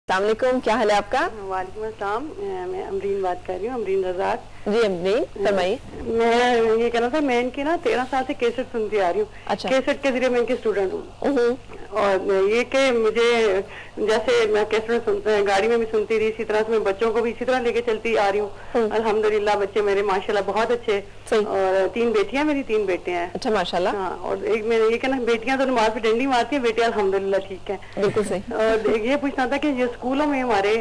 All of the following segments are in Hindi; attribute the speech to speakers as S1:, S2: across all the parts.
S1: अस्सलामुअलैकुम, क्या हाल है आपका?
S2: वालेकुम अस्सलाम। मैं अमरीन बात कर रही हूँ, अमरीन रज़ाक।
S1: जी अमरीन, फरमाइए।
S2: मैं ये कहना था, मैं इनकी ना 13 साल से केसेट सुनती आ रही हूँ।
S1: अच्छा।
S2: केसेट के जरिए मैं इनकी स्टूडेंट हूँ। और ये कि मुझे जैसे मैं केसेट सुनते हैं, गाड़ी में भी सुनती रही, इसी तरह से मैं बच्चों को भी इसी तरह लेके चलती आ रही हूँ। अल्हम्दुलिल्लाह बच्चे मेरे माशाल्लाह बहुत अच्छे। और 3 बेटियां मेरी, 3 बेटे हैं।
S1: अच्छा माशाल्लाह।
S2: हाँ, और एक मेरे ये कहना, बेटियां तो नमाज पे डंडी मारती हैं, बेटे अल्हम्दुलिल्लाह ठीक है।
S1: बिल्कुल सही।
S2: और ये पूछना था कि ये स्कूलों में हमारे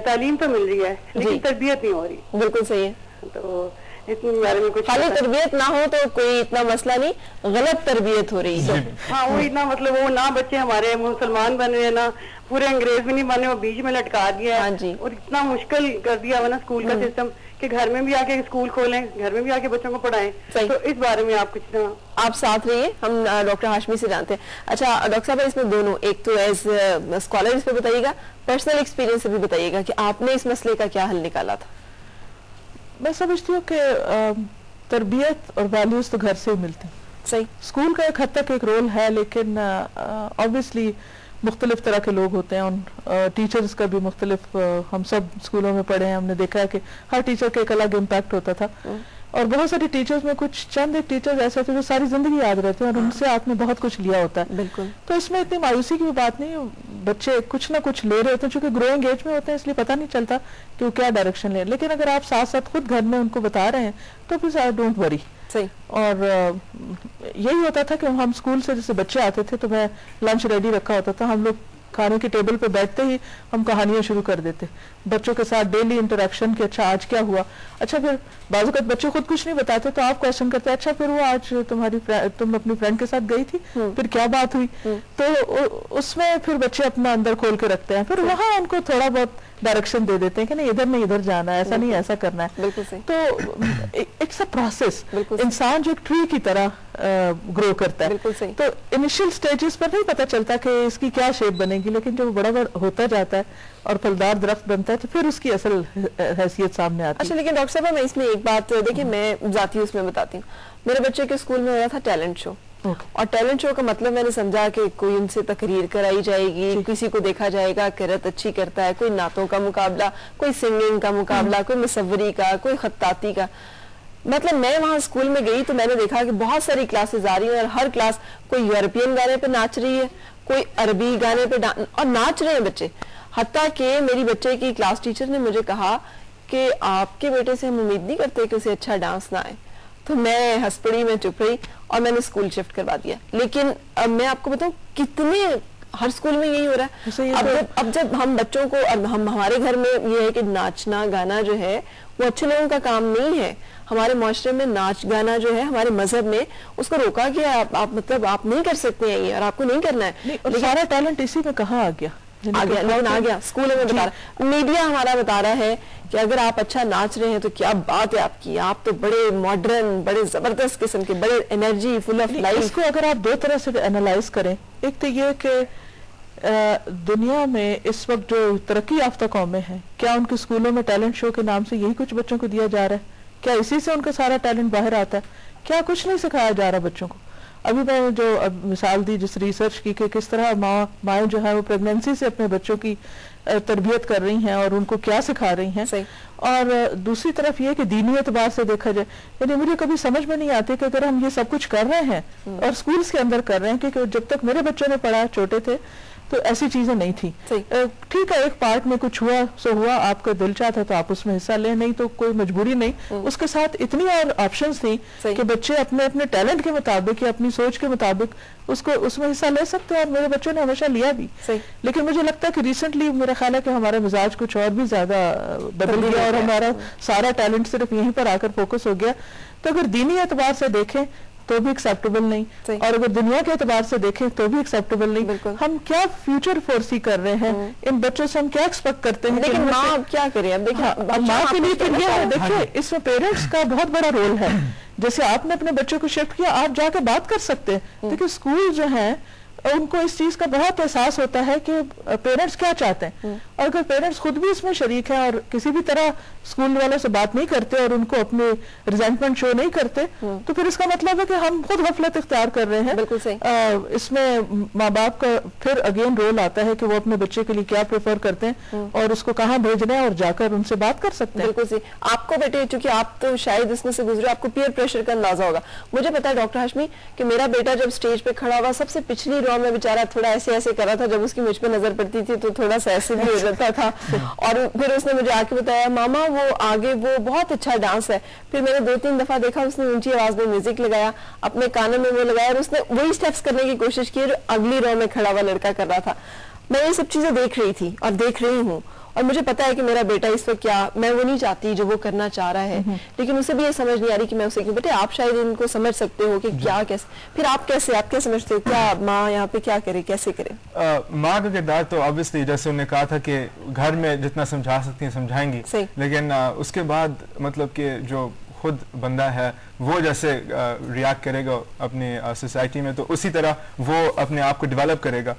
S2: तालीम तो मिल रही है लेकिन तरबियत नहीं हो रही।
S1: बिल्कुल सही है।
S2: तो इसके बारे में कुछ
S1: खाली तरबियत ना हो तो कोई इतना मसला नहीं, गलत तरबियत हो रही है।
S2: हाँ, वो इतना मतलब वो ना बच्चे हमारे मुसलमान बने हैं ना पूरे अंग्रेज भी नहीं बने, वो बीच में लटका दिया है।
S1: हाँ जी।
S2: और इतना मुश्किल कर दिया हुआ ना स्कूल का सिस्टम कि घर में भी आके स्कूल खोलें, घर में भी आके बच्चों को पढ़ाएं। तो इस बारे में आप कुछ
S1: आप साथ रहिए, हम डॉक्टर हाशमी से जानते हैं। अच्छा डॉक्टर साहब, इसमें दोनों, एक तो एज स्कॉलर इस पे बताइएगा, पर्सनल एक्सपीरियंस से भी बताइएगा कि आपने इस मसले का क्या हल निकाला था।
S3: मैं समझती हूँ कि तरबियत और वैल्यूज तो घर से ही मिलते हैं।
S1: सही।
S3: स्कूल का एक हद तक एक रोल है, लेकिन ऑब्वियसली मुख्तलिफ तरह के लोग होते हैं। टीचर्स का भी मुख्तलिफ, हम सब स्कूलों में पढ़े हैं, हमने देखा है कि हर टीचर का एक अलग इम्पैक्ट होता था। और बहुत सारे टीचर्स में कुछ चंद एक टीचर्स ऐसे होते हैं जो सारी जिंदगी याद रहते हैं और उनसे आपने बहुत कुछ लिया होता है।
S1: बिल्कुल।
S3: तो इसमें इतनी मायूसी की भी बात नहीं, बच्चे कुछ ना कुछ ले रहे होते हैं, चूंकि ग्रोइंग एज में होते हैं इसलिए पता नहीं चलता कि वो क्या डायरेक्शन ले। लेकिन अगर आप साथ साथ खुद घर में उनको बता रहे हैं तो फिर डोंट वरी।
S1: सही।
S3: और यही होता था कि हम स्कूल से जैसे बच्चे आते थे तो मैं लंच रेडी रखा होता था, हम लोग खाने के टेबल पे बैठते ही हम कहानियां शुरू कर देते बच्चों के साथ, डेली इंटरेक्शन के। अच्छा आज क्या हुआ, अच्छा फिर बाजू का बच्चे खुद कुछ नहीं बताते तो आप क्वेश्चन करते, अच्छा फिर वो आज तुम अपनी फ्रेंड के साथ गई थी, फिर क्या बात हुई। तो उसमें फिर बच्चे अपना अंदर खोल के रखते हैं, फिर वहां उनको थोड़ा बहुत डायरेक्शन दे देते हैं कि नहीं इधर नहीं इधर जाना है, ऐसा नहीं ऐसा करना है।
S1: बिल्कुल सही।
S3: तो इट्स अ प्रोसेस। इंसान जो एक ट्री की तरह ग्रो करता है।
S1: बिल्कुल सही।
S3: तो इनिशियल स्टेजेस पर नहीं पता चलता कि इसकी क्या शेप बनेगी, लेकिन जब बड़ा बड़ा होता जाता है और फलदार दरख्त बनता है तो फिर उसकी असल हैसियत सामने आती है।
S1: अच्छा, लेकिन डॉक्टर साहब मैं इसमें एक बात देखिए, मैं जाती हूँ उसमें बताती हूँ। मेरे बच्चे के स्कूल में हो रहा था टैलेंट शो। और टैलेंट शो का मतलब मैंने समझा कि कोई उनसे तकरीर कराई जाएगी, किसी को देखा जाएगा किरत अच्छी करता है, कोई नातों का मुकाबला, कोई सिंगिंग का मुकाबला, कोई मुसव्वरी का, कोई खत्ताती का। मतलब मैं वहां स्कूल में गई तो मैंने देखा कि बहुत सारी क्लासेस आ रही हैं और हर क्लास कोई यूरोपियन गाने पे नाच रही है, कोई अरबी गाने पे और नाच रहे हैं बच्चे। हत्ता कि मेरी बच्चे की क्लास टीचर ने मुझे कहा कि आपके बेटे से हम उम्मीद नहीं करते कि उसे अच्छा डांस ना आए। तो मैं हंस पड़ी, मैं चुप रही और मैंने स्कूल शिफ्ट करवा दिया। लेकिन अब मैं आपको बताऊं कितने हर स्कूल में यही हो रहा है। अब जब हम बच्चों को, अब हम हमारे घर में ये है कि नाचना गाना जो है वो अच्छे लोगों का काम नहीं है। हमारे माशरे में नाच गाना जो है, हमारे मजहब में उसको रोका गया। आप मतलब आप नहीं कर सकते हैं ये और आपको नहीं करना है।
S3: लेकिन सारा टैलेंट इसी में कहाँ आ गया?
S1: आ गया स्कूलों में बता रहा, मीडिया हमारा बता रहा है कि अगर आप अच्छा नाच रहे हैं तो क्या बात है आपकी, आप तो बड़े मॉडर्न, बड़े जबरदस्त किस्म के, बड़े एनर्जी फुल ऑफ लाइफ।
S3: इसको अगर आप 2 तरह से एनालाइज करें, एक तो ये कि दुनिया में इस वक्त जो तरक्की याफ्ता कौमें हैं, क्या उनके स्कूलों में टैलेंट शो के नाम से यही कुछ बच्चों को दिया जा रहा है? क्या इसी से उनका सारा टैलेंट बाहर आता है? क्या कुछ नहीं सिखाया जा रहा बच्चों को? अभी मैंने जो मिसाल दी जिस रिसर्च की कि किस तरह माएँ जो है वो प्रेगनेंसी से अपने बच्चों की तरबियत कर रही हैं और उनको क्या सिखा रही हैं। और दूसरी तरफ ये कि दीनी एतबार से देखा जाए, यानी मुझे कभी समझ में नहीं आती कि अगर हम ये सब कुछ कर रहे हैं और स्कूल्स के अंदर कर रहे हैं, क्योंकि जब तक मेरे बच्चों ने पढ़ा, छोटे थे, तो ऐसी चीजें नहीं थी। ठीक है, एक पार्ट में कुछ हुआ सो हुआ, आपका दिल चाहता तो आप उसमें हिस्सा लें, नहीं तो कोई मजबूरी नहीं। उसके साथ इतनी और ऑप्शंस थी कि बच्चे अपने अपने टैलेंट के मुताबिक या अपनी सोच के मुताबिक उसको उसमें हिस्सा ले सकते हैं और मेरे बच्चों ने हमेशा लिया भी। लेकिन मुझे लगता है कि रिसेंटली मेरा ख्याल है कि हमारा मिजाज कुछ और भी ज्यादा बदल गया और हमारा सारा टैलेंट सिर्फ यहीं पर आकर फोकस हो गया। तो अगर दीनी एतबार से देखें तो भी एक्सेप्टेबल नहीं, और अगर दुनिया के एतबार से देखें तो भी एक्सेप्टेबल नहीं। हम क्या फ्यूचर फोर्सी कर रहे हैं, इन बच्चों से हम क्या एक्सपेक्ट करते हैं?
S1: लेकिन माँ अब क्या करें? अब देखिए
S3: माँ के लिए फिर ये है, देखिए इसमें पेरेंट्स का बहुत बड़ा रोल है। जैसे आपने अपने बच्चों को शिफ्ट किया, आप जाकर बात कर सकते हैं। देखिए स्कूल जो है उनको इस चीज का बहुत एहसास होता है कि पेरेंट्स क्या चाहते हैं। और अगर पेरेंट्स खुद भी इसमें शरीक हैं और किसी भी तरह स्कूल वालों से बात नहीं करते और उनको अपने रिजेंटमेंट शो नहीं करते, तो फिर इसका मतलब है कि हम खुद गफलत इख्तियार कर रहे हैं।
S1: बिल्कुल सही।
S3: इसमें माँ बाप का फिर अगेन रोल आता है कि वो अपने बच्चे के लिए क्या प्रेफर करते हैं और उसको कहाँ भेजना है और जाकर उनसे बात कर सकते हैं।
S1: बिल्कुल सही। आपको बेटे, चूंकि आप तो शायद इसमें से गुजरे, आपको पीयर प्रेशर का अंदाजा होगा। मुझे पता है डॉक्टर हाशमी कि मेरा बेटा जब स्टेज पे खड़ा हुआ सबसे पिछली रो में बेचारा थोड़ा ऐसे ऐसे कर रहा था, जब उसकी मुझ पे नजर पड़ती थी तो थोड़ा सा ऐसे भी हो जाता था। और फिर उसने मुझे आके बताया, मामा वो आगे वो बहुत अच्छा डांस है। फिर मैंने 2-3 दफा देखा उसने ऊंची आवाज में म्यूजिक लगाया, अपने कानों में वो लगाया और उसने वही स्टेप्स करने की कोशिश की जो अगली रो में खड़ा हुआ लड़का कर रहा था। मैं ये सब चीजें देख रही थी और देख रही हूँ, और मुझे पता है कि मेरा बेटा इस वक्त क्या, मैं वो नहीं चाहती जो वो करना चाह रहा है, लेकिन उसे भी ये समझ नहीं आ रही कि मैं उसे क्यों। बेटे आप शायद इनको समझ सकते हो कि क्या, कैसे, फिर आप क्या समझते हो, क्या माँ यहाँ पे क्या करे, कैसे करे?
S4: माँ का किरदार तो ऑब्वियसली जैसे उन्होंने कहा था कि घर में जितना समझा सकती हैं समझाएंगी, लेकिन उसके बाद मतलब कि जो खुद बंदा है वो जैसे रिएक्ट करेगा अपनी सोसाइटी में, तो उसी तरह वो अपने आप को डेवलप करेगा।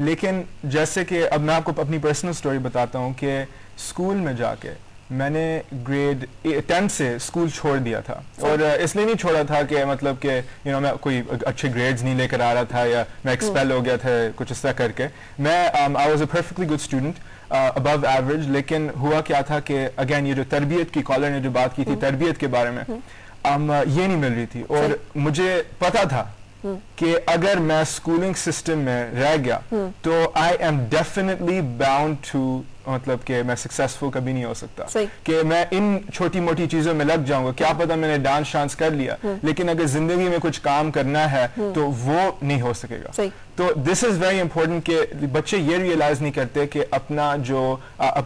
S4: लेकिन जैसे कि अब मैं आपको अपनी पर्सनल स्टोरी बताता हूँ कि स्कूल में जाके मैंने ग्रेड 10 से स्कूल छोड़ दिया था, और इसलिए नहीं छोड़ा था कि मतलब कि मैं कोई अच्छे ग्रेड्स नहीं लेकर आ रहा था या मैं एक्सपेल हो गया था कुछ इस तरह करके। मैं I was a perfectly good student, above average, लेकिन हुआ क्या था कि अगेन ये जो तरबियत की, कॉलर ने जो बात की थी तरबियत के बारे में, ये नहीं मिल रही थी। और मुझे पता था कि अगर मैं स्कूलिंग सिस्टम में रह गया तो I am definitely bound to, मतलब कि मैं सक्सेसफुल कभी नहीं हो सकता, कि मैं इन छोटी मोटी चीजों में लग जाऊंगा। क्या पता मैंने डांस कर लिया, लेकिन अगर जिंदगी में कुछ काम करना है तो वो नहीं हो सकेगा। तो दिस इज वेरी इंपॉर्टेंट कि बच्चे ये रियलाइज नहीं करते कि अपना जो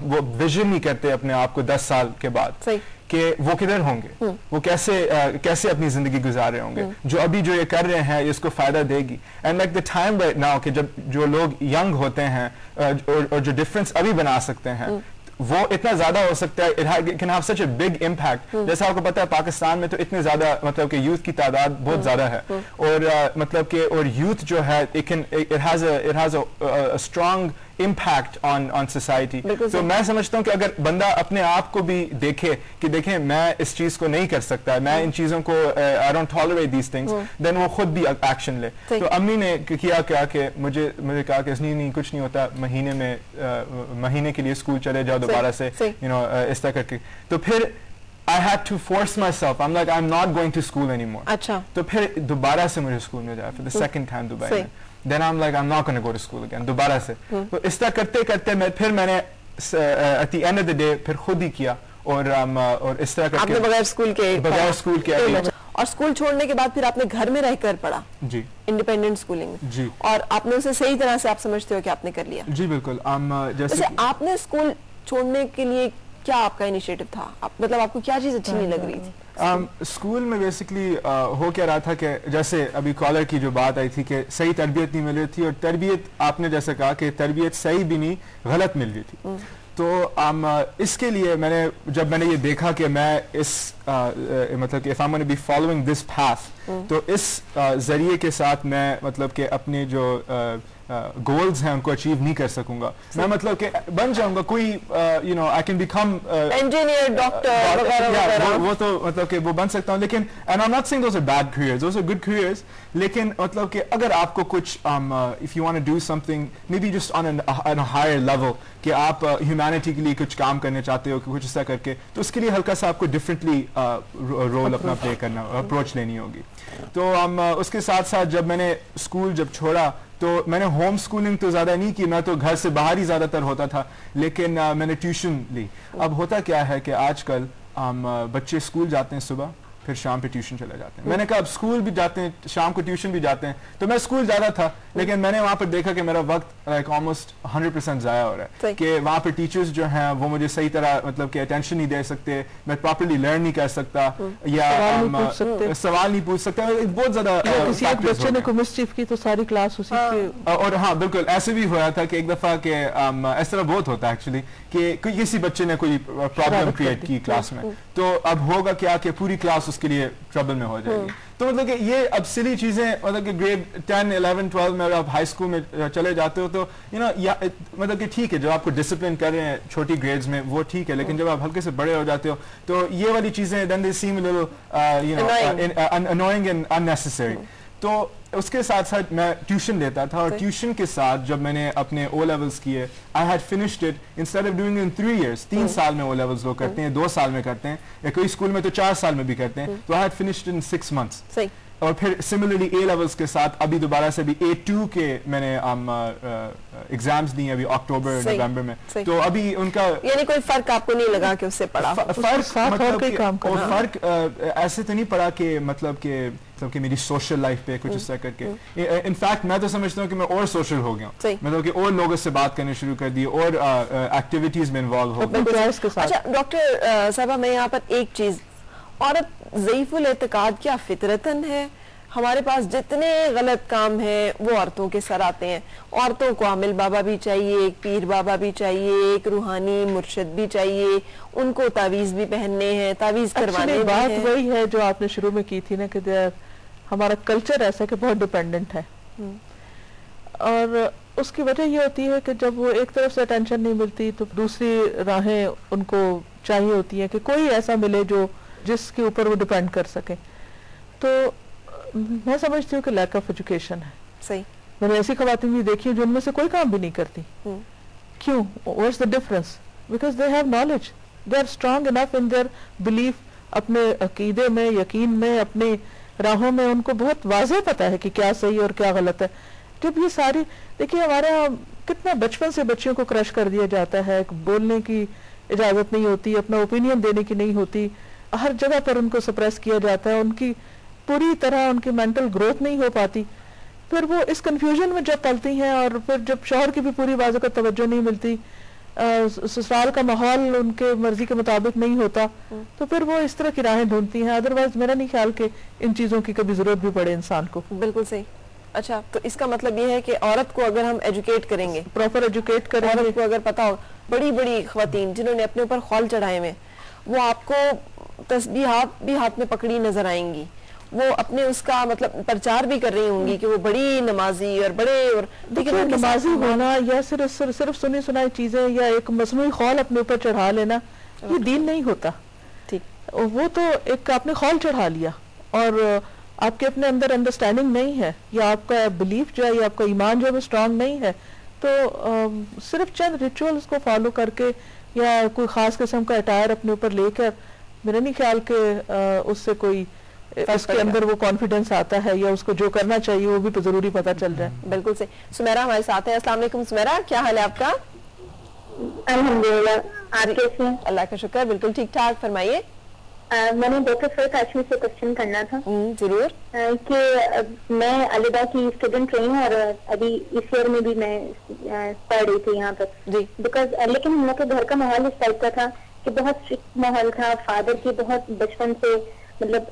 S4: वो विजन नहीं करते अपने आप को 10 साल के बाद कि वो किधर होंगे, वो कैसे अपनी जिंदगी गुजार रहे होंगे, जो अभी जो ये कर रहे हैं इसको फायदा देगी। And like the time right now कि जब जो लोग यंग होते हैं और जो डिफरेंस अभी बना सकते हैं वो इतना ज्यादा हो सकता है, it can have such a big impact. जैसा आपको पता है पाकिस्तान में तो इतने ज्यादा मतलब कि यूथ की तादाद बहुत ज्यादा है, और मतलब कि और यूथ जो है it has a strong impact on society. तो मैं समझता हूँ कि अगर बंदा अपने आप को भी देखे मैं इस चीज को नहीं कर सकता, मैं इन चीजों को I don't tolerate these things, then वो खुद भी एक्शन ले। तो अम्मी ने किया क्या कि मुझे कहा कि नहीं कुछ नहीं होता, महीने के लिए स्कूल चले जाओ दोबारा से, इस तरह करके। तो फिर I had to force myself. I'm like, I'm not going to school anymore. अच्छा। तो फिर दोबारा से मुझे स्कूल में जाया for the second time Dubai में। Then I'm like, I'm not going to go to school again. दोबारा से। तो इस तरह करते मैंने at the end of the day फिर खुद ही किया, और इस तरह करके
S1: आपने बगैर स्कूल के और स्कूल छोड़ने के बाद फिर आपने घर में रहकर पढ़ा
S4: जी, इंडिपेंडेंट
S1: स्कूलिंग जी, और आपने उसे सही तरह से आप समझते हो कि आपने कर लिया?
S4: जी बिल्कुल।
S1: जैसे आपने स्कूल छोड़ने के लिए क्या आपका इनिशिएटिव था? मतलब आपको क्या चीज अच्छी नहीं लग रही थी?
S4: स्कूल में बेसिकली हो क्या रहा था कि जैसे अभी कॉलर की जो बात आई थी कि सही तरबियत नहीं मिल रही थी, और तरबियत आपने जैसे कहा कि तरबियत सही भी नहीं गलत मिल रही थी। तो इसके लिए जब मैंने ये देखा कि मैं इस मतलब कि if I'm going to be following this path, तो इस जरिए के साथ मैं मतलब कि अपने जो गोल्स हैं उनको अचीव नहीं कर सकूंगा। मैं मतलब कि बन जाऊंगा कोई I can become
S1: engineer, doctor वगैरह,
S4: वो तो मतलब कि वो बन सकता हूँ, लेकिन and I am not saying those are bad careers, those are good careers, लेकिन मतलब कि अगर आपको कुछ if you want to do something maybe just on a higher level, कि आप ह्यूमैनिटी के लिए कुछ काम करने चाहते हो कि कुछ ऐसा करके, तो उसके लिए हल्का सा आपको डिफरेंटली रोल अपना प्ले करना, अप्रोच लेनी होगी। तो उसके साथ साथ जब मैंने स्कूल जब छोड़ा तो मैंने होम स्कूलिंग तो ज़्यादा नहीं की, मैं तो घर से बाहर ही ज़्यादातर होता था, लेकिन मैंने ट्यूशन ली। अब होता क्या है कि आजकल बच्चे स्कूल जाते हैं सुबह, फिर शाम पे ट्यूशन चले जाते हैं। मैंने कहा अब स्कूल भी जाते हैं, शाम को ट्यूशन भी जाते हैं, तो मैं स्कूल जाता था, लेकिन मैंने वहाँ पर देखा कि मेरा वक्त लाइक ऑलमोस्ट 100% ज़ाया हो रहा है, कि वहाँ पर टीचर्स जो हैं वो मुझे सही तरह मतलब कि अटेंशन नहीं दे सकते, मैं प्रॉपर्ली लर्न नहीं कर सकता, या सवाल नहीं पूछ सकता, बहुत ज़्यादा।
S3: किसी एक बच्चे ने मिसचीफ की तो सारी क्लास उसी के।
S4: और हाँ बिल्कुल ऐसे भी हुआ था कि एक दफ़ा के इस तरह बहुत होता है एक्चुअली कि किसी बच्चे ने कोई प्रॉब्लम क्रिएट की क्लास में, तो अब होगा क्या कि पूरी क्लास उसके लिए ट्रबल में हो जाएगी। तो मतलब कि ये अब सिली चीजें, मतलब कि ग्रेड 10, 11, 12 में अगर आप हाई स्कूल में चले जाते हो तो मतलब कि ठीक है, जब आपको डिसिप्लिन कर रहे हैं छोटी ग्रेड्स में वो ठीक है, लेकिन जब आप हल्के से बड़े हो जाते हो तो ये वाली चीजें then they seem a little annoying and unnecessary. तो उसके साथ साथ मैं ट्यूशन देता था, और ट्यूशन के साथ जब मैंने अपने ओ लेवल्स किए, I had finished it instead of doing in 3 years, 3 साल में ओ लेवल्स लोग करते हैं, 2 साल में करते हैं, या कोई स्कूल में तो 4 साल में भी करते हैं, तो I had finished in 6 months.
S1: सही.
S4: और फिर सिमिलरली ए लेवल्स के साथ अभी दोबारा से भी A2 के मैंने एग्जाम्स दिए अभी अक्टूबर नवंबर में, तो अभी उनका
S1: यानी कोई फर्क आपको नहीं लगा कि उससे पढ़ा?
S4: फर्क ऐसे तो नहीं पड़ा कि मतलब कि मेरी सोशल लाइफ पे कुछ इस तरह करके, इनफैक्ट मैं तो समझता हूँ कि मैं और सोशल हो गया, मतलब कि और लोगों से बात करने शुरू कर दी और एक्टिविटीज में इन्वॉल्व हो गया।
S1: अच्छा डॉक्टर साहबा, मैं यहाँ पर एक चीज, औरत ज़ईफुल एतकाद क्या फितरतन है? हमारे पास जितने गलत काम हैं वो औरतों के सर आते हैं। औरतों को आमिल बाबा भी चाहिए, एक पीर बाबा भी चाहिए, एक रूहानी मुर्शिद भी चाहिए, उनको तावीज़ भी पहनने हैं, तावीज़ करवाने भी हैं।
S3: बात वही है जो आपने शुरू में की थी ना कि हमारा कल्चर ऐसा कि बहुत डिपेंडेंट है, और उसकी वजह ये होती है कि जब वो एक तरफ से अटेंशन नहीं मिलती तो दूसरी राहें उनको चाहिए होती है कि कोई ऐसा मिले जो जिसके ऊपर वो डिपेंड कर सके। तो मैं समझती हूँ कि लैक ऑफ एजुकेशन है।
S1: सही।
S3: मैंने ऐसी खवातीन भी देखी जो उनमें से कोई काम भी नहीं करती। क्यों? What's the difference? Because they have knowledge, they are strong enough in their belief, अपने अकीदे में, यकीन में, अपनी राहों में उनको बहुत वाज़ेह पता है कि क्या सही और क्या गलत है। जब ये सारी, देखिए हमारे यहाँ कितना बचपन से बच्चियों को क्रश कर दिया जाता है, बोलने की इजाज़त नहीं होती, अपना ओपिनियन देने की नहीं होती, हर जगह पर उनको सप्रेस किया जाता है, उनकी पूरी तरह उनकी मेंटल ग्रोथ नहीं हो पाती। फिर वो इस कंफ्यूजन में जब पलती हैं, और फिर जब शौहर की भी पूरी बाजू का तवज्जो नहीं मिलती, ससुराल का माहौल उनके मर्जी के मुताबिक नहीं होता, तो फिर वो इस तरह की राहें ढूंढती हैं। अदरवाइज मेरा नहीं ख्याल कि इन चीज़ों की कभी जरूरत भी पड़े इंसान को।
S1: बिल्कुल सही। अच्छा, तो इसका मतलब ये है कि औरत को अगर हम एजुकेट करेंगे,
S3: प्रॉपर एजुकेट करेंगे,
S1: औरत को अगर पता हो, बड़ी बड़ी ख्वातीन जिन्होंने अपने ऊपर खौल चढ़ाए में, वो आपको तस्बीहात भी हाथ में पकड़ी नजर आएंगी, वो अपने उसका मतलब प्रचार भी कर रही होंगी कि वो बड़ी नमाजी और बड़े, और
S3: देखिए नमाजी होना या सिर्फ सुनी सुनाई चीजें या एक मसनूई खौल अपने ऊपर चढ़ा लेना, ये दीन नहीं होता।
S1: ठीक,
S3: वो तो एक आपने खौल चढ़ा लिया और आपके अपने अंदर अंडरस्टैंडिंग नहीं है, या आपका बिलीफ जो है, या आपका ईमान जो है स्ट्रांग नहीं है, तो सिर्फ चंद रिचुअल्स को फॉलो करके या कोई खास किस्म का अटायर अपने ऊपर लेकर, मेरा नहीं ख्याल कि उससे कोई उसके अंदर वो कॉन्फिडेंस आता है, या उसको जो करना चाहिए वो भी तो जरूरी पता चल जाए।
S1: बिल्कुल से। सुमेरा हमारे साथ है। अस्सलाम वालेकुम सुमेरा, क्या हाल है आपका?
S5: अल्हम्दुलिल्लाह, आप कैसे हैं?
S1: अल्लाह का शुक्र, बिल्कुल ठीक ठाक। फरमाइए।
S5: मैंने डॉक्टर फरत हाशमी से क्वेश्चन करना था।
S1: जरूर।
S5: कि मैं अलीदा की स्टूडेंट रही हूँ और अभी इस ईयर में भी मैं पढ़ रही थी यहाँ पर जी, बिकॉज लेकिन हम लोग के घर का माहौल इस टाइप का था कि बहुत स्ट्रिक्ट माहौल था। फादर की बहुत बचपन से मतलब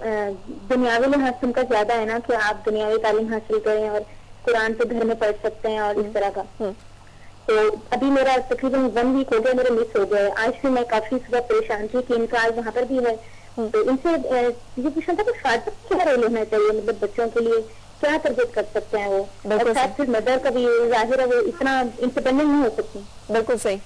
S5: दुनियावी लिहाज से उनका ज्यादा है ना कि आप दुनियावी तालीम हासिल करें और कुरान तो घर में पढ़ सकते हैं और इस तरह का। तो अभी मेरा तकरीबन 1 वीक हो गया, मेरा मिस हो गया। आज भी मैं काफी सुबह परेशान थी कि इनका आज वहाँ पर भी है, तो इनसे ये पूछना था कि फादर क्या रोल होना चाहिए, मतलब बच्चों के लिए क्या तरबियत कर सकते हैं वो, और साथ फिर मदर का भी जाहिर है वो इतना इंडिपेंडेंट नहीं हो सकती।
S1: बिल्कुल सही,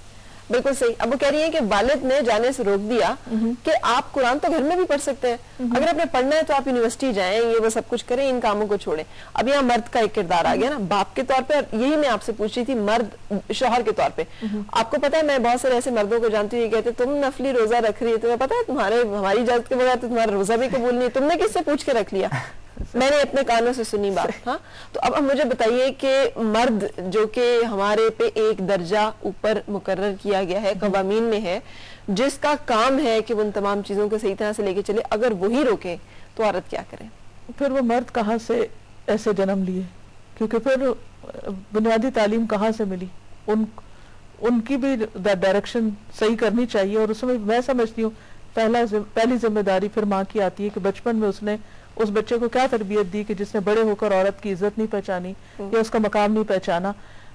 S1: बिल्कुल सही। अब वो कह रही है कि वालिद ने जाने से रोक दिया कि आप कुरान तो घर में भी पढ़ सकते हैं, अगर आपने पढ़ना है तो आप यूनिवर्सिटी जाएं, ये वो सब कुछ करें, इन कामों को छोड़ें। अब यहाँ मर्द का एक किरदार आ गया ना, बाप के तौर पे। यही मैं आपसे पूछ रही थी, मर्द शौहर के तौर पे। आपको पता है मैं बहुत सारे ऐसे मर्दों को जानती हूँ, कहते तुम नफली रोजा रख रही है, तुम्हें पता है हमारी इजाजत के बगैर तो तुम्हारा रोजा भी कबूल नहीं, तुमने किससे पूछ के रख लिया? मैंने अपने कानों से सुनी बात। हाँ, तो अब मुझे बताइए कि मर्द जो कि हमारे पे एक दर्जा ऊपर मुकर्रर किया गया है, कवामीन में है, जिसका काम है कि वो उन तमाम चीजों को सही तरह से लेके चले, अगर वही रोके तो औरत क्या करे?
S3: फिर वो मर्द कहाँ से ऐसे जन्म लिए? क्योंकि फिर बुनियादी तालीम कहाँ से मिली? उनकी भी डायरेक्शन सही करनी चाहिए। और उसमें मैं समझती हूँ पहली जिम्मेदारी फिर माँ की आती है कि बचपन में उसने उस बच्चे को क्या तरबियत दी कि जिसने बड़े होकर औरत की इज्जत नहीं पहचानी या उसका मकाम नहीं पहचाना,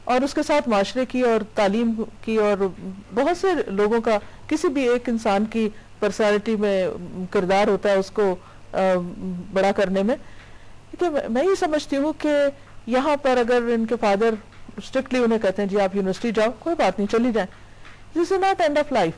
S3: और उसके साथ माशरे की और तालीम की और बहुत से लोगों का, किसी भी एक इंसान की पर्सनालिटी में किरदार होता है उसको बड़ा करने में। देखिए मैं ये समझती हूँ कि यहाँ पर अगर इनके फादर स्ट्रिक्टली उन्हें कहते हैं जी आप यूनिवर्सिटी जाओ, कोई बात नहीं, चली जाए, this is not end of life.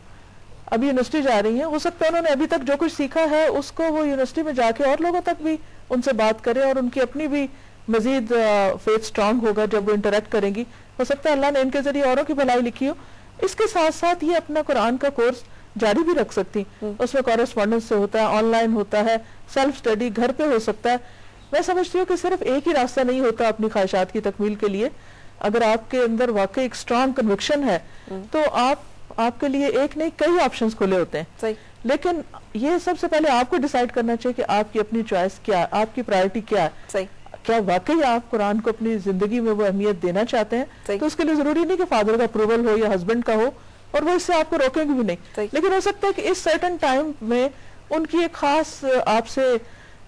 S3: अभी यूनिवर्सिटी जा रही हैं, हो सकता है उन्होंने अभी तक जो कुछ सीखा है उसको वो यूनिवर्सिटी में जाके और लोगों तक भी उनसे बात करें, और उनकी अपनी भी मजीद फेथ स्ट्रांग होगा जब वो इंटरेक्ट करेंगी। हो सकता है अल्लाह ने इनके जरिए औरों की भलाई लिखी हो। इसके साथ साथ ये अपना कुरान का कोर्स जारी भी रख सकती, उसमें कॉरेस्पॉन्डेंस से होता है, ऑनलाइन होता है, सेल्फ स्टडी घर पे हो सकता है। मैं समझती हूँ कि सिर्फ एक ही रास्ता नहीं होता अपनी ख्वाहिशात की तकमील के लिए। अगर आपके अंदर वाकई एक स्ट्रांग कन्विक्शन है तो आपके लिए एक नहीं कई ऑप्शंस खुले होते हैं।
S1: सही।
S3: लेकिन ये सबसे पहले आपको डिसाइड करना चाहिए कि आपकी अपनी चॉइस क्या है, आपकी प्रायोरिटी क्या है।
S1: सही।
S3: क्या वाकई आप कुरान को अपनी जिंदगी में वो अहमियत देना चाहते हैं? तो उसके लिए जरूरी नहीं कि फादर का अप्रूवल हो या हस्बैंड का हो, और वो इससे आपको रोकेंगे भी नहीं। लेकिन हो सकता है कि इस सर्टेन टाइम में उनकी एक खास आपसे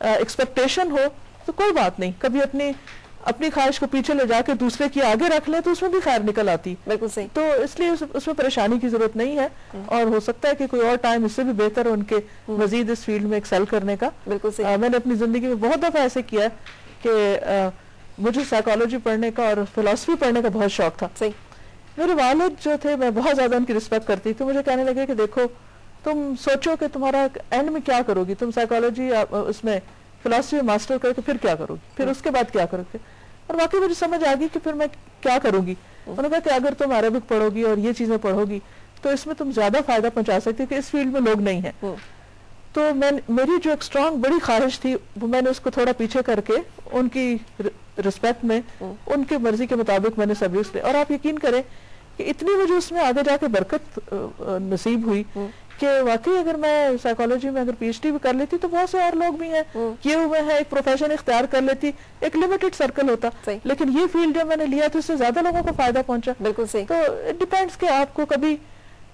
S3: एक्सपेक्टेशन हो, तो कोई बात नहीं, कभी अपनी ख्वाहिश को पीछे ले जाके दूसरे की आगे रख ले तो उसमें भी खैर निकल आती।
S1: बिल्कुल सही।
S3: तो इसलिए उसमें परेशानी की जरूरत नहीं है, और हो सकता है कि कोई और टाइम इससे भी बेहतर हो उनके मजीद इस फील्ड में एक्सेल करने का।
S1: बिल्कुल सही।
S3: मैंने अपनी जिंदगी में बहुत दफा ऐसे किया कि मुझे साइकोलॉजी पढ़ने का और फिलॉसफी पढ़ने का बहुत शौक था।
S1: सही।
S3: मेरे वालिद जो थे, मैं बहुत ज्यादा उनकी रिस्पेक्ट करती थी, मुझे कहने लगे कि देखो तुम सोचो कि तुम्हारा एंड में क्या करोगी, तुम साइकोलॉजी उसमें फिलॉसफी में मास्टर करके फिर क्या करोगी, फिर उसके बाद क्या करोगे। और वाकई मुझे समझ आ गई कि फिर मैं क्या करूंगी। उन्होंने कहा कि अगर तुम अरबिक पढ़ोगी और ये चीजें पढ़ोगी तो इसमें तुम ज्यादा फायदा पहुंचा सकती हो कि इस फील्ड में लोग नहीं है। तो मेरी जो एक स्ट्रांग बड़ी ख्वाहिश थी वो मैंने उसको थोड़ा पीछे करके उनकी रिस्पेक्ट में उनके मर्जी के मुताबिक मैंने सब्जेक्ट्स ले, और आप यकीन करें कि इतनी मुझे उसमें आगे जाके बरकत नसीब हुई कि वाकई अगर मैं साइकोलॉजी में अगर पीएचडी भी कर लेती तो बहुत से और लोग भी हैं किए हुए हैं, एक प्रोफेशन इख्तियार कर लेती, एक लिमिटेड सर्कल होता। लेकिन ये फील्ड जो मैंने लिया तो इससे ज्यादा लोगों को फायदा पहुंचा।
S1: बिल्कुल सही।
S3: तो इट डिपेंड्स कि आपको कभी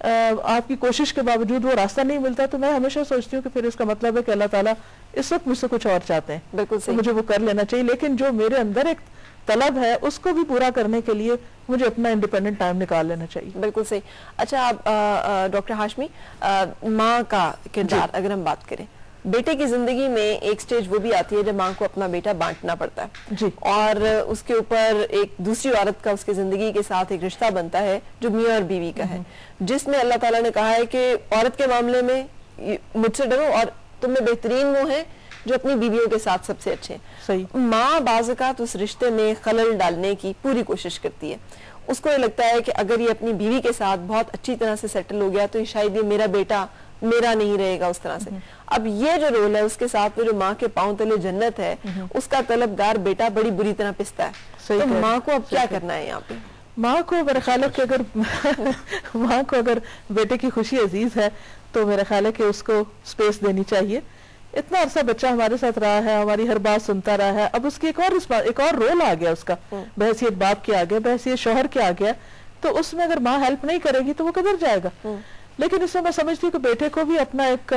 S3: आपकी कोशिश के बावजूद वो रास्ता नहीं मिलता, तो मैं हमेशा सोचती हूँ कि फिर इसका मतलब है कि अल्लाह ताला इस वक्त मुझसे कुछ और चाहते हैं।
S1: बिल्कुल सही।
S3: तो मुझे वो कर लेना चाहिए, लेकिन जो मेरे अंदर एक तलब है उसको भी पूरा करने के लिए मुझे अपना इंडिपेंडेंट टाइम निकाल लेना चाहिए।
S1: बिल्कुल सही। अच्छा, आप डॉक्टर हाशमी, माँ का किरदार अगर हम बात करें, बेटे की जिंदगी में एक स्टेज वो भी आती है जब माँ को अपना बेटा बांटना पड़ता है
S3: जी, और
S1: उसके ऊपर एक दूसरी औरत का उसके जिंदगी के साथ एक रिश्ता बनता है जो मियाँ और बीवी का है, जिसमें अल्लाह ताला ने कहा है कि औरत के मामले में मुझसे डरो और तुम में बेहतरीन वो है जो अपनी बीवियों के साथ सबसे अच्छे।
S3: सही।
S1: माँ बाज़ उस रिश्ते में खलल डालने की पूरी कोशिश करती है। उसको ये लगता है कि अगर ये अपनी बीवी के साथ बहुत अच्छी तरह से सेटल हो गया तो शायद ये मेरा बेटा मेरा नहीं रहेगा उस तरह से। अब ये जो रोल है उसके साथ में जो माँ के पांव तले जन्नत है उसका तलबगार बेटा बड़ी बुरी तरह पिसता है। तो माँ को अब क्या करना है यहाँ पे?
S3: माँ को मेरे ख्याल है कि अगर माँ को अगर बेटे की खुशी अजीज है तो मेरे ख्याल है कि उसको स्पेस देनी चाहिए। इतना अरसा बच्चा हमारे साथ रहा है, हमारी हर बात सुनता रहा है, अब उसकी एक और रोल आ गया उसका, बहसियत बाप के आ गया, बहसियत शौहर के आ गया, तो उसमें अगर माँ हेल्प नहीं करेगी तो वो किधर जाएगा। लेकिन इसमें मैं समझती हूँ कि बेटे को भी अपना एक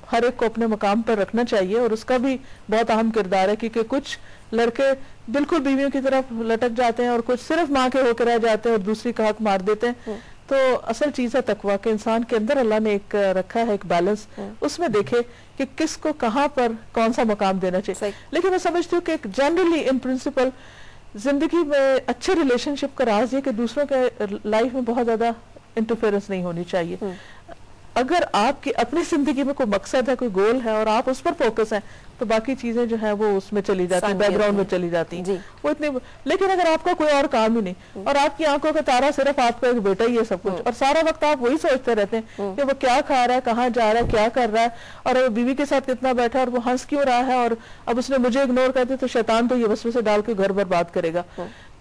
S3: हर एक को अपने मकाम पर रखना चाहिए, और उसका भी बहुत अहम किरदार है, क्योंकि कुछ लड़के बिल्कुल बीवियों की तरफ लटक जाते हैं और कुछ सिर्फ माँ के होकर रह जाते हैं और दूसरी का हक मार देते हैं। तो असल चीज है तकवा के इंसान के अंदर अल्लाह ने एक रखा है एक बैलेंस, उसमें देखे कि किसको कहाँ पर कौन सा मकाम देना चाहिए। लेकिन मैं समझती हूँ कि एक जनरली इन प्रिंसिपल जिंदगी में अच्छे रिलेशनशिप का राज ये कि दूसरों के लाइफ में बहुत ज्यादा इंटरफेरेंस नहीं होनी चाहिए। अगर आपकी अपनी जिंदगी में कोई मकसद है, कोई गोल है और आप उस पर फोकस है तो बाकी चीजें जो है वो उसमें चली जाती, बैकग्राउंड में चली जाती वो इतनी। लेकिन अगर आपका कोई और काम ही नहीं और आपकी आंखों का तारा सिर्फ आपका एक बेटा ही है सब कुछ, और सारा वक्त आप वही सोचते रहते हैं कि वो क्या खा रहा है, कहाँ जा रहा है, क्या कर रहा है, और बीवी के साथ कितना बैठा है और वो हंस क्यों रहा है, और अब उसने मुझे इग्नोर कर दिया तो शैतान तो ये वसवसे डाल के घर बर्बाद करेगा।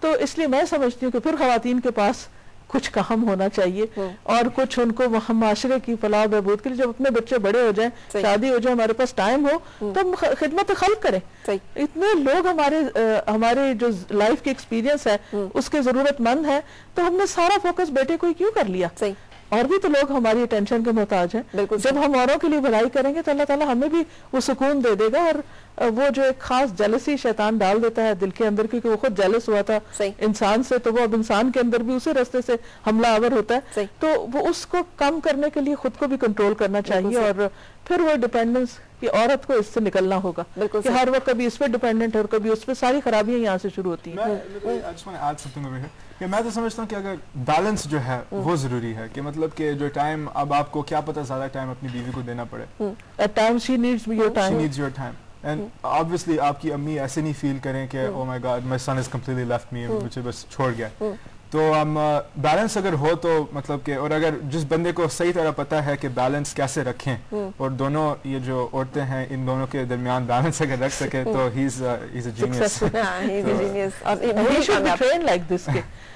S3: तो इसलिए मैं समझती हूँ कि फिर खवातीन के पास कुछ काम होना चाहिए और कुछ उनको माशरे की फलाह बहबूद के लिए जब अपने बच्चे बड़े हो जाएं, शादी हो जाए, हमारे पास टाइम हो तो हम खिदमत खल्क करें। इतने लोग हमारे जो लाइफ के एक्सपीरियंस है उसके जरूरतमंद है, तो हमने सारा फोकस बेटे को ही क्यों कर लिया। और भी तो लोग हमारी अटेंशन के मोहताज हैं। जब हम औरों के लिए भलाई करेंगे तो अल्लाह ताला हमें भी वो सुकून दे देगा, और वो जो एक खास जेलसी शैतान डाल देता है दिल के अंदर, क्योंकि वो खुद जेलस हुआ था इंसान से, तो वो अब इंसान के अंदर भी उसी रास्ते से हमला आवर होता है। तो वो उसको कम करने के लिए खुद को भी कंट्रोल करना चाहिए और फिर वो डिपेंडेंस कि औरत को इससे निकलना होगा, कि हर वक्त कभी इस पे डिपेंडेंट है और कभी उस पे, सारी खराबियां यहाँ से शुरू होती हैं।
S4: मैं तो समझता हूँ कि अगर बैलेंस जो है वो जरूरी है, कि मतलब कि जो टाइम, अब आपको क्या पता ज्यादा टाइम अपनी बीवी को देना पड़े,
S3: at times she needs your time
S4: and obviously आपकी अम्मी ऐसे नहीं फील करें कि oh my God my son is completely left me, मुझे बस छोड़ गया। तो बैलेंस अगर हो तो मतलब कि, और अगर जिस बंदे को सही तरह पता है कि बैलेंस कैसे रखें और दोनों ये जो औरतें हैं इन दोनों के दरमियान बैलेंस अगर रख सके तो ही इज अ जीनियस।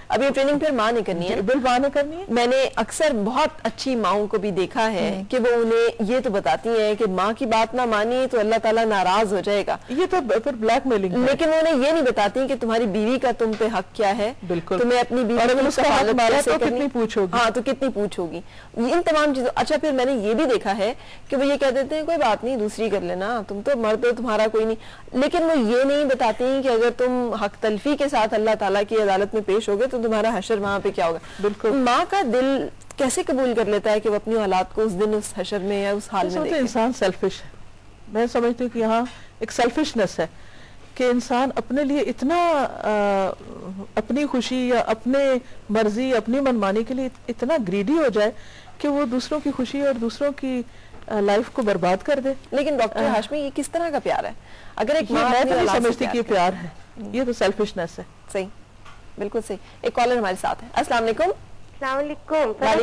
S1: अब ये ट्रेनिंग फिर माँ ने करनी है,
S3: बिल्कुल माँ ने करनी है।
S1: मैंने अक्सर बहुत अच्छी माओं को भी देखा है कि वो उन्हें ये तो बताती हैं कि माँ की बात ना मानी तो अल्लाह ताला नाराज हो जाएगा,
S3: ये तो फिर ब्लैकमेलिंग,
S1: लेकिन उन्हें ये नहीं बताती कि तुम्हारी बीवी का तुम पे हक क्या है,
S3: बिल्कुल
S1: तुम्हें अपनी बीवी
S3: तो कितनी पूछोगी,
S1: हाँ तो कितनी पूछोगी, इन तमाम चीजों। अच्छा फिर मैंने ये भी देखा है कि वो ये कह देते हैं कोई बात नहीं दूसरी कर लेना, तुम तो मर्द हो, तुम्हारा कोई नहीं, लेकिन वो ये नहीं बताती कि अगर तुम हक तलफी के साथ अल्लाह ताला की अदालत में पेश होगे तो तुम्हारा हशर वहां पे क्या होगा।
S3: बिल्कुल
S1: माँ का दिल कैसे कबूल कर लेता है कि वो अपनी औलाद को उस दिन उस हशर में या उस हाल में देखे।
S3: इंसान सेल्फिश है, मैं समझती हूँ कि यहाँ एक सेल्फिशनेस है कि इंसान अपने लिए इतना अपनी खुशी या अपने मर्जी अपनी मनमानी के लिए इतना ग्रीडी हो जाए कि वो दूसरों की खुशी और दूसरों की लाइफ को बर्बाद कर दे।
S1: लेकिन डॉक्टर हाशमी ये किस तरह का प्यार है? अगर एक
S3: मैं तो नहीं समझती कि प्यार है, ये तो सेल्फिशनेस है।
S1: सही, बिल्कुल सही। एक कॉलर हमारे साथ है। अस्सलाम वालेकुम।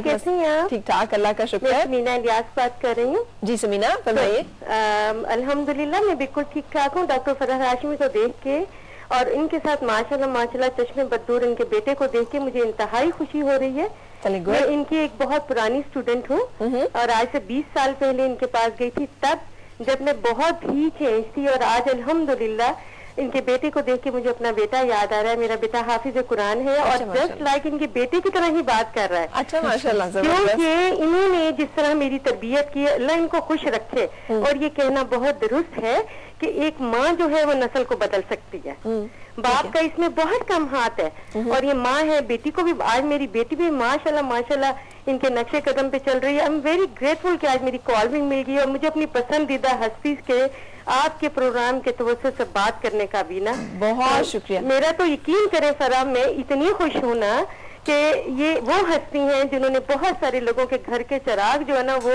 S6: कैसे हैं आप?
S1: ठीक ठाक, अल्लाह का शुक्र है।
S6: समीना इलियास बात कर रही हूँ।
S1: जी समीना फरमाइए।
S6: अल्हम्दुलिल्लाह मैं बिल्कुल ठीक ठाक हूँ। डॉक्टर फरहाद हाशमी को देख के और इनके साथ माशाल्लाह चश्मे बदूर इनके बेटे को देख के मुझे इंतहाई खुशी हो रही है। मैं इनकी एक बहुत पुरानी स्टूडेंट हूँ और आज से 20 साल पहले इनके पास गई थी, तब जब मैं बहुत ही चेंज थी, और आज अल्हम्दुलिल्लाह इनके बेटे को देख के मुझे अपना बेटा याद आ रहा है। मेरा बेटा हाफिज कुरान है और जस्ट लाइक इनके बेटे की तरह ही बात कर रहा है।
S1: अच्छा माशाल्लाह।
S6: क्योंकि इन्होंने जिस तरह मेरी तरबियत की, अल्लाह इनको खुश रखे। और ये कहना बहुत दुरुस्त है कि एक माँ जो है वो नस्ल को बदल सकती है, बाप का इसमें बहुत कम हाथ है। और ये माँ है, बेटी को भी, आज मेरी बेटी भी माशाल्लाह इनके नक्शे कदम पे चल रही है। आई एम वेरी ग्रेटफुल कि आज मेरी कॉल भी मिल गई और मुझे अपनी पसंदीदा हस्ती के आपके प्रोग्राम के तवज्जो से बात करने का भी ना
S1: बहुत शुक्रिया।
S6: मेरा तो यकीन करें फराह, मैं इतनी खुश हूँ ना कि ये वो हस्ती हैं जिन्होंने बहुत सारे लोगों के घर के चिराग जो है ना वो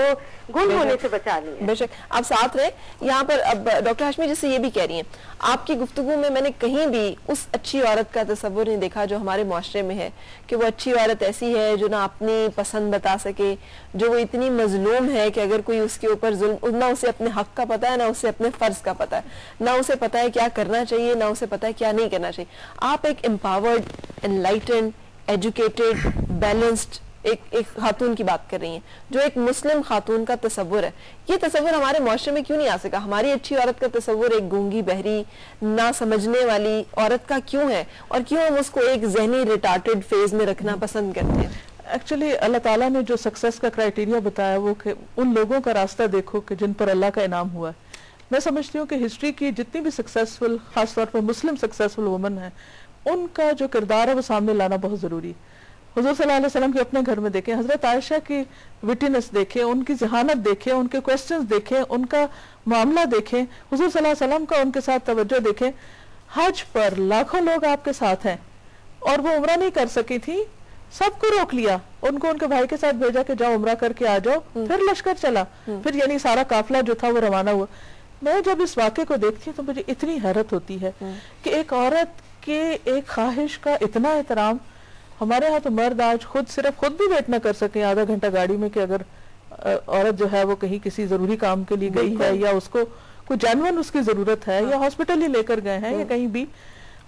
S6: गुम होने से बचा लिए।
S1: बेशक आप साथ रहे यहाँ पर। अब डॉक्टर हाशमी जैसे ये भी कह रही हैं, आपकी गुफ्तगू में मैंने कहीं भी उस अच्छी औरत का तस्वुर नहीं देखा जो हमारे मुआशरे में है, कि वो अच्छी औरत ऐसी है जो ना अपनी पसंद बता सके, जो वो इतनी मजलूम है कि अगर कोई उसके ऊपर जुल्म, ना उसे अपने हक का पता है, ना उसे अपने फर्ज का पता है, ना उसे पता है क्या करना चाहिए, ना उसे पता है क्या नहीं करना चाहिए। आप एक एम्पावर्ड, एनलाइटेंड, एजुकेटेड, बैलेंस्ड एक खातून की बात कर रही हैं, जो एक मुस्लिम खातून का तस्वुर है। ये तस्वुर हमारे मुआशरे में क्यों नहीं आ सका? हमारी अच्छी औरत का तस्वुर एक गूंगी, बहरी, ना समझने वाली औरत का क्यों है, और क्यों हम उसको एक ज़हनी रिटार्टेड फेज में रखना पसंद करते हैं?
S3: एक्चुअली अल्लाह ताला ने जो सक्सेस का क्राइटेरिया बताया वो कि उन लोगों का रास्ता देखो कि जिन पर अल्लाह का इनाम हुआ है। मैं समझती हूँ कि हिस्ट्री की जितनी भी सक्सेसफुल, खासतौर पर मुस्लिम सक्सेसफुल वुमन है, उनका जो किरदार है वो सामने लाना बहुत जरूरी है। हुजूर सल्लल्लाहु अलैहि वसल्लम के अपने घर में देखें, हजरत आयशा की विटिनेस देखें, उनकी जहानत देखें, उनके क्वेश्चंस देखें, उनका मामला देखें, हुजूर सल्लल्लाहु अलैहि वसल्लम का उनके साथ तवज्जो देखें। हज पर लाखों लोग आपके साथ हैं और वो उम्रा नहीं कर सकी थी, सबको रोक लिया, उनको उनके भाई के साथ भेजा कि जाओ उम्रा करके आ जाओ, फिर लश्कर चला, फिर यानी सारा काफिला जो था वो रवाना हुआ। मैं जब इस वाक़े को देखती हूँ तो मुझे इतनी हैरत होती है कि एक औरत के एक ख्वाहिश का इतना एहतराम। हमारे यहाँ तो मर्द आज खुद भी वेट ना कर सके आधा घंटा गाड़ी में कि अगर औरत जो है वो कहीं किसी जरूरी काम के लिए गई है या उसको कोई जानवर उसकी जरूरत है या हॉस्पिटल ही लेकर गए हैं या कहीं भी,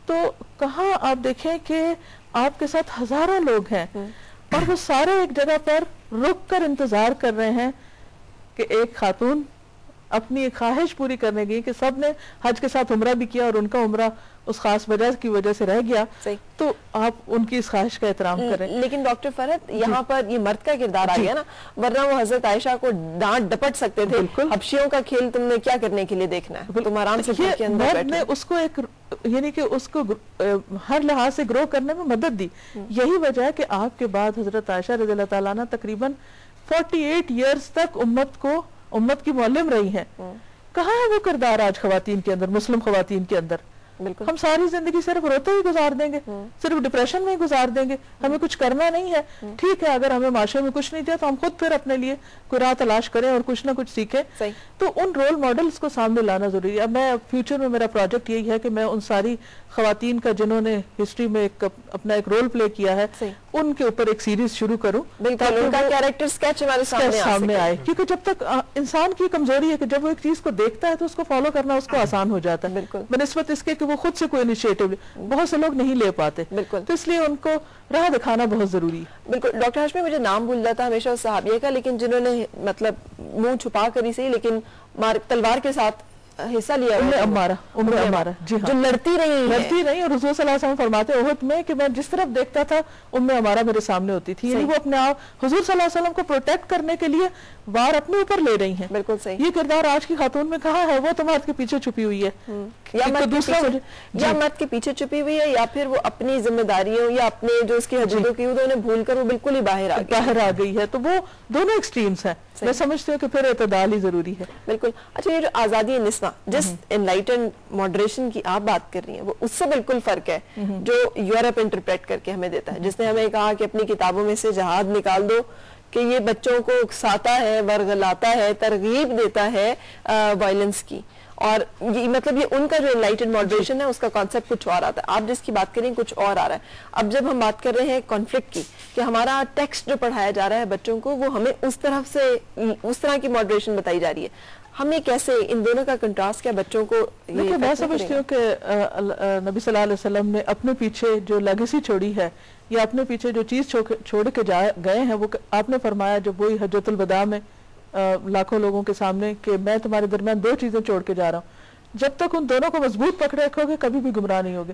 S3: तो कहाँ आप देखें कि आपके साथ हजारों लोग हैं और वो सारे एक जगह पर रुक कर इंतजार कर रहे हैं कि एक खातून अपनी एक ख्वाहिश पूरी करने गई कि सब ने हज के साथ उम्रा भी किया और उनका उम्रा उस खास वजह की वजह से रह गया, तो आप उनकी इस ख्वाहिश का एहतराम करें।
S1: लेकिन डॉक्टर फरहत यहाँ पर ये मर्द का किरदार आ गया ना, वरना वो हजरत आयशा को डांट डपट सकते थे, हबशियों का खेल तुमने क्या करने के लिए देखना है, तुम आराम से घर के अंदर बैठो।
S3: ने उसको एक यानी कि उसको हर लिहाज से ग्रो करने में मदद दी। यही वजह है कि आपके बाद हजरत आयशा रज़ियल्लाहु ताला अन्हा तकरीबन 48 ईयर्स तक उम्मत की मुअल्लिम रही हैं। कहाँ है वो किरदार आज खवातीन के अंदर, मुस्लिम खवातीन के अंदर? हम सारी जिंदगी सिर्फ रोते ही गुजार देंगे, सिर्फ डिप्रेशन में ही गुजार देंगे, हमें कुछ करना नहीं है। ठीक है, अगर हमें माशरे में कुछ नहीं दिया तो हम खुद फिर अपने लिए कोई राह तलाश करें और कुछ ना कुछ सीखें। तो उन रोल मॉडल्स को सामने लाना जरूरी है। अब मैं फ्यूचर में, मेरा प्रोजेक्ट यही है कि मैं उन सारी खवातीन का जिन्होंने हिस्ट्री में अपना एक रोल प्ले किया है, उनके ऊपर एक सीरीज शुरू करूं ताकि उनका
S1: कैरेक्टर स्केच हमारे
S3: सामने आए। क्योंकि जब तक इंसान की कमजोरी है कि जब वो एक चीज को देखता है तो उसको फॉलो करना उसको आसान हो जाता है, बनिस्बत इसके कि वो खुद से कोई इनिशिएटिव बहुत से लोग नहीं ले पाते। तो इसलिए उनको राह दिखाना बहुत जरूरी है।
S1: बिल्कुल। डॉक्टर हाशमी, मुझे नाम भूल जाता हमेशा उस सहाबिया का, लेकिन जिन्होंने मतलब मुंह छुपा कर ही सही लेकिन तलवार के साथ हिस्सा लिया,
S3: उम्मे अम्मारा जी हाँ,
S1: जो लड़ती रही
S3: और हुजूर सल्लल्लाहु अलैहि वसल्लम फरमाते ओहद में कि मैं जिस तरफ देखता था उम्मे अम्मारा मेरे सामने होती थी। यानी वो अपने आप हुजूर सल्लल्लाहु अलैहि वसल्लम को प्रोटेक्ट करने के लिए वार अपने ऊपर ले रही हैं।
S1: बिल्कुल सही।
S3: ये किरदार आज की खातून में कहाँ है? वो तो मर्द के पीछे छुपी हुई है,
S1: या मर्द के पीछे छुपी हुई है, या फिर वो अपनी जिम्मेदारियों या अपने जो उसकी हदूदों की उन्होंने भूल कर वो बिल्कुल ही बाहर
S3: आ गई है। तो वो दोनों एक्सट्रीम्स हैं। मैं समझती हूँ कि फिर एतदाल ही जरूरी है।
S1: बिल्कुल। अच्छा, ये जो आजादी निस्वा, जिस एनलाइटेंड मॉडरेशन की आप बात कर रही हैं, वो उससे बिल्कुल फर्क है जो यूरोप इंटरप्रेट करके हमें देता है, जिसने हमें कहा कि अपनी किताबों में से जहाद निकाल दो कि ये बच्चों को उकसाता है, वर्गलाता है, तरगीब देता है वायलेंस की। और ये मतलब ये उनका जो एनलाइटेंड मॉडरेशन है उसका कॉन्सेप्ट कुछ और आता है, आप जिसकी बात करें कुछ और आ रहा है। अब जब हम बात कर रहे हैं कॉन्फ्लिक्ट की, कि हमारा टेक्स्ट जो पढ़ाया जा रहा है बच्चों को वो हमें उस तरह की मॉडरेशन बताई जा रही है, हमें कैसे इन दोनों का कंट्रास्ट क्या बच्चों को?
S3: मैं समझती हूँ कि नबी सल्लल्लाहु अलैहि वसल्लम ने अपने पीछे जो लेगेसी छोड़ी है या अपने पीछे जो चीज छोड़ के गए हैं, वो आपने फरमाया जब वही हज्जतुल वदा में लाखों लोगों के सामने कि मैं तुम्हारे दरमियान दो चीजें छोड़ के जा रहा हूँ, जब तक उन दोनों को मजबूत पकड़े रखोगे कभी भी गुमराह नहीं होगे।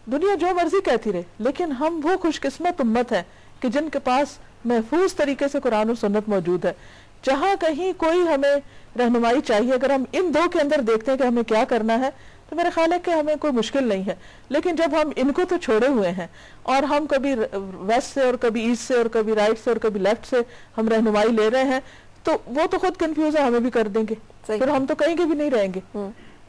S3: दुनिया जो मर्जी कहती रहे, लेकिन हम वो खुशकिस्मत उम्मत है कि जिनके पास महफूज तरीके से कुरान और सुन्नत मौजूद है। जहाँ कहीं कोई हमें रहनुमाई चाहिए, अगर हम इन दो के अंदर देखते हैं कि हमें क्या करना है, तो मेरा ख्याल है कि हमें कोई मुश्किल नहीं है। लेकिन जब हम इनको तो छोड़े हुए हैं और हम कभी वेस्ट से और कभी ईस्ट से और कभी राइट से और कभी लेफ्ट से हम रहनुमाई ले रहे हैं, तो वो तो खुद कंफ्यूज है, हमें भी कर देंगे, फिर हम तो कहीं के भी नहीं रहेंगे।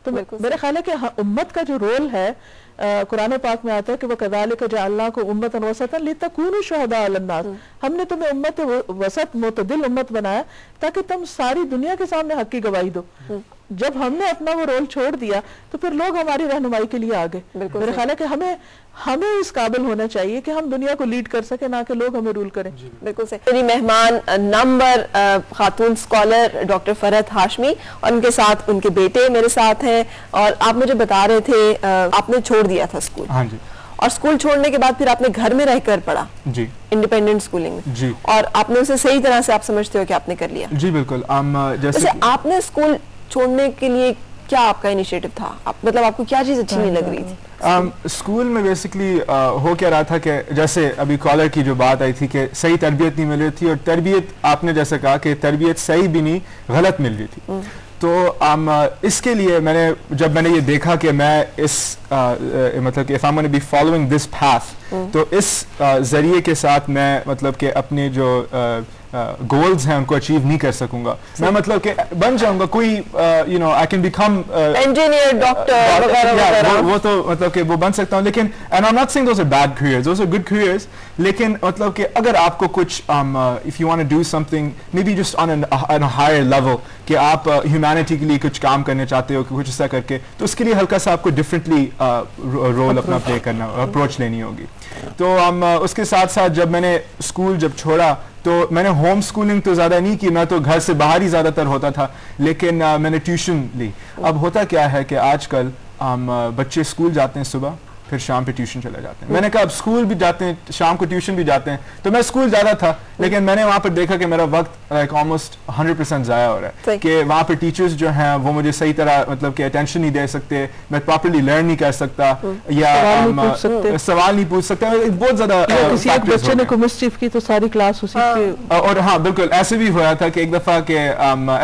S3: तो मेरा ख्याल है कि उम्मत का जो रोल है, कुरान पाक में आता है कि वह कज़ालिका जअलना को उम्मतन वसतन लितकूनु शुहदा अलन्नास, हमने तुम्हें उम्मत वसत मुतदिल उम्मत बनाया ताकि तुम सारी दुनिया के सामने हक की गवाही दो। जब हमने अपना वो रोल छोड़ दिया तो फिर लोग हमारी रहनुमाई के लिए आ गए। मेरा ख्याल है कि हमें इस काबिल होना चाहिए कि हम दुनिया को लीड कर सके, ना कि लोग हमें रूल करें।
S1: बिल्कुल सही। मेरी मेहमान नंबर खातून स्कॉलर डॉक्टर फरहत हाशमी और उनके साथ उनके बेटे मेरे साथ हैं। और आप मुझे बता रहे थे आपने छोड़ दिया था स्कूल।
S4: हाँ जी।
S1: और स्कूल छोड़ने के बाद फिर आपने घर में रहकर पढ़ा
S4: जी,
S1: इंडिपेंडेंट स्कूलिंग में
S4: जी,
S1: और आपने उसे सही तरह से आप समझते हो कि आपने कर लिया?
S4: जी बिल्कुल।
S1: जैसे आपने स्कूल छोड़ने के लिए क्या आपका इनिशिएटिव था? मतलब आपको क्या चीज अच्छी नहीं लग रही थी?
S4: स्कूल में बेसिकली हो क्या रहा था कि जैसे अभी कॉलर की जो बात आई थी कि सही तरबियत नहीं मिल रही थी, और तरबियत आपने जैसे कहा कि तरबियत सही भी नहीं गलत मिल रही थी। तो इसके लिए जब मैंने ये देखा कि मैं इस मतलब कि if I'm going to be following this path, तो इस जरिए के साथ मैं मतलब कि अपने जो गोल्स हैं उनको अचीव नहीं कर सकूंगा। मैं मतलब कि बन जाऊंगा कोई I can become
S1: engineer, doctor वगैरह,
S4: वो तो मतलब कि वो बन सकता हूँ, लेकिन and I am not saying those are bad careers, those are good careers, लेकिन मतलब कि अगर आपको कुछ if you want to do something maybe just on a higher level कि आप ह्यूमैनिटी के लिए कुछ काम करने चाहते हो, कुछ ऐसा करके, तो उसके लिए हल्का सा आपको डिफरेंटली रोल अपना प्ले करना, अप्रोच लेनी होगी। तो उसके साथ साथ जब मैंने स्कूल छोड़ा तो मैंने होम स्कूलिंग तो ज़्यादा नहीं की, मैं तो घर से बाहर ही ज़्यादातर होता था, लेकिन मैंने ट्यूशन ली। अब होता क्या है कि आजकल बच्चे स्कूल जाते हैं सुबह, फिर शाम पे ट्यूशन चले जाते हैं। मैंने कहा अब स्कूल भी जाते हैं, शाम को ट्यूशन भी जाते हैं, तो मैं स्कूल ज़्यादा था, लेकिन मैंने वहाँ पर देखा कि मेरा वक्त लाइक ऑलमोस्ट 100% ज़ाया हो रहा है, कि वहाँ पर टीचर्स जो हैं वो मुझे सही तरह मतलब कि अटेंशन नहीं दे सकते, मैं प्रॉपर्ली लर्न नहीं कर सकता, या सवाल नहीं पूछ सकता, बहुत ज़्यादा
S3: बच्चे ने मिसचीफ की तो सारी क्लास उसी के।
S4: और हाँ बिल्कुल ऐसे भी हुआ था कि एक दफ़ा के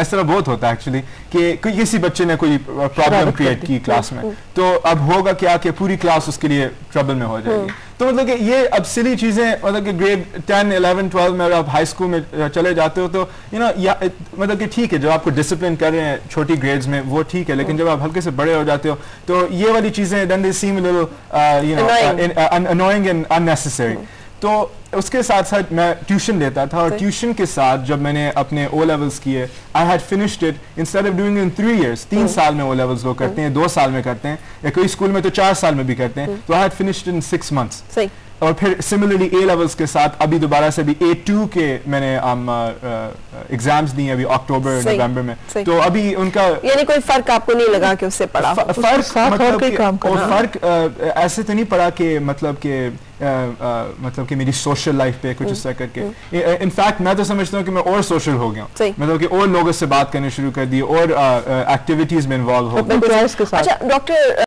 S4: इस तरह बहुत होता है एक्चुअली कि किसी बच्चे ने कोई प्रॉब्लम क्रिएट की क्लास में, तो अब होगा क्या कि पूरी क्लास उसके लिए ट्रबल में हो जाएगी। तो मतलब कि ये अब सिली चीजें, मतलब कि ग्रेड 10, 11, 12 में आप हाई स्कूल में चले जाते हो तो मतलब कि ठीक है, जब आपको डिसिप्लिन कर रहे हैं छोटी ग्रेड्स में वो ठीक है, लेकिन जब आप हल्के से बड़े हो जाते हो तो ये वाली चीजें then they seem a little annoying and unnecessary. तो उसके साथ साथ मैं ट्यूशन लेता था, और ट्यूशन के साथ जब मैंने अपने ओ लेवल्स किए, I had finished it instead of doing in 3 years, 3 साल में ओ लेवल्स लोग करते हैं, 2 साल में करते हैं, या कोई स्कूल में तो 4 साल में भी करते हैं, तो I had finished in 6 months. सही. और फिर सिमिलरली ए लेवल्स के साथ अभी दोबारा से भी A2 के मैंने एग्जाम्स दिए अभी अक्टूबर नवंबर में, तो अभी उनका
S1: यानी कोई फर्क आपको नहीं लगा कि उससे पड़ा?
S4: फर्क ऐसे तो नहीं पड़ा कि मतलब कि मेरी सोशल लाइफ पे कुछ ऐसा करके, इनफैक्ट मैं तो समझता हूँ कि मैं और सोशल हो गया, मतलब कि और लोगों से बात करने शुरू कर दी और एक्टिविटीज में इन्वॉल्व हो गया।
S1: अच्छा डॉक्टर